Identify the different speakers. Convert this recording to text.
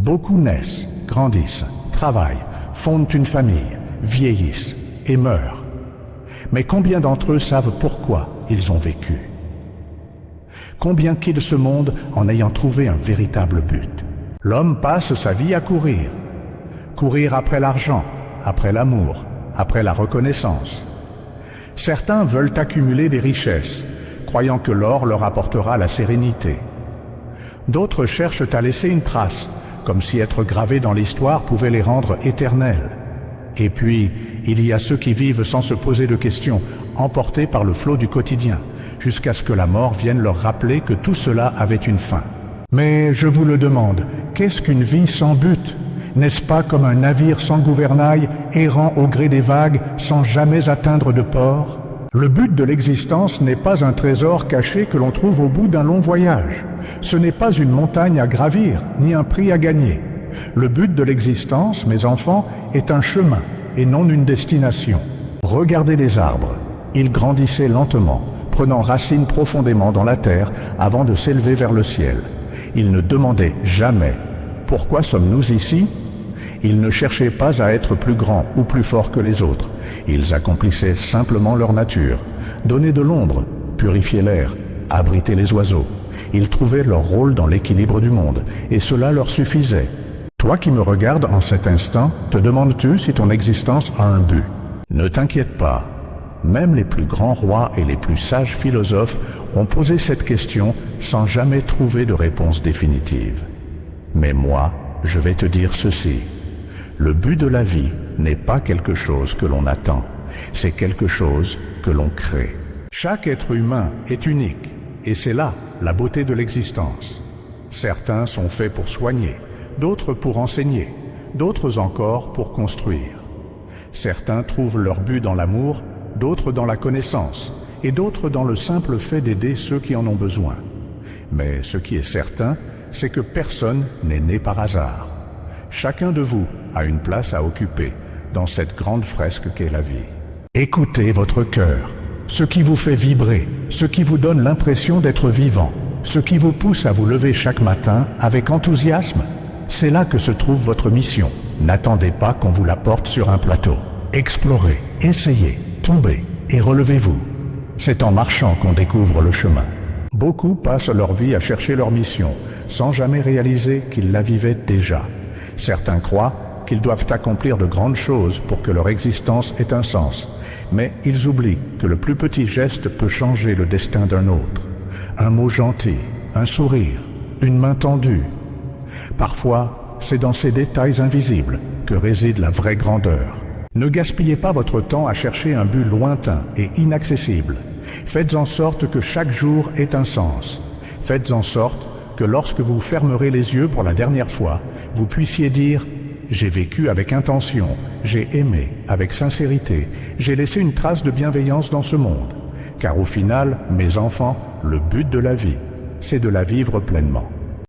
Speaker 1: Beaucoup naissent, grandissent, travaillent, fondent une famille, vieillissent et meurent. Mais combien d'entre eux savent pourquoi ils ont vécu? Combien quittent ce monde en ayant trouvé un véritable but? L'homme passe sa vie à courir. Courir après l'argent, après l'amour, après la reconnaissance. Certains veulent accumuler des richesses, croyant que l'or leur apportera la sérénité. D'autres cherchent à laisser une trace, comme si être gravé dans l'histoire pouvait les rendre éternels. Et puis, il y a ceux qui vivent sans se poser de questions, emportés par le flot du quotidien, jusqu'à ce que la mort vienne leur rappeler que tout cela avait une fin. Mais je vous le demande, qu'est-ce qu'une vie sans but? N'est-ce pas comme un navire sans gouvernail, errant au gré des vagues, sans jamais atteindre de port? Le but de l'existence n'est pas un trésor caché que l'on trouve au bout d'un long voyage. Ce n'est pas une montagne à gravir, ni un prix à gagner. Le but de l'existence, mes enfants, est un chemin et non une destination. Regardez les arbres. Ils grandissaient lentement, prenant racine profondément dans la terre avant de s'élever vers le ciel. Ils ne demandaient jamais « Pourquoi sommes-nous ici ?» Ils ne cherchaient pas à être plus grands ou plus forts que les autres. Ils accomplissaient simplement leur nature. Donner de l'ombre, purifier l'air, abriter les oiseaux. Ils trouvaient leur rôle dans l'équilibre du monde, et cela leur suffisait. Toi qui me regardes en cet instant, te demandes-tu si ton existence a un but? Ne t'inquiète pas. Même les plus grands rois et les plus sages philosophes ont posé cette question sans jamais trouver de réponse définitive. Mais moi, je vais te dire ceci. Le but de la vie n'est pas quelque chose que l'on attend, c'est quelque chose que l'on crée. Chaque être humain est unique, et c'est là la beauté de l'existence. Certains sont faits pour soigner, d'autres pour enseigner, d'autres encore pour construire. Certains trouvent leur but dans l'amour, d'autres dans la connaissance, et d'autres dans le simple fait d'aider ceux qui en ont besoin. Mais ce qui est certain, c'est que personne n'est né par hasard. Chacun de vous a une place à occuper dans cette grande fresque qu'est la vie. Écoutez votre cœur, ce qui vous fait vibrer, ce qui vous donne l'impression d'être vivant, ce qui vous pousse à vous lever chaque matin avec enthousiasme. C'est là que se trouve votre mission. N'attendez pas qu'on vous la porte sur un plateau. Explorez, essayez, tombez et relevez-vous. C'est en marchant qu'on découvre le chemin. Beaucoup passent leur vie à chercher leur mission, sans jamais réaliser qu'ils la vivaient déjà. Certains croient qu'ils doivent accomplir de grandes choses pour que leur existence ait un sens, mais ils oublient que le plus petit geste peut changer le destin d'un autre. Un mot gentil, un sourire, une main tendue. Parfois, c'est dans ces détails invisibles que réside la vraie grandeur. Ne gaspillez pas votre temps à chercher un but lointain et inaccessible. Faites en sorte que chaque jour ait un sens. Faites en sorte que lorsque vous fermerez les yeux pour la dernière fois, vous puissiez dire « J'ai vécu avec intention, j'ai aimé avec sincérité, j'ai laissé une trace de bienveillance dans ce monde. » Car au final, mes enfants, le but de la vie, c'est de la vivre pleinement.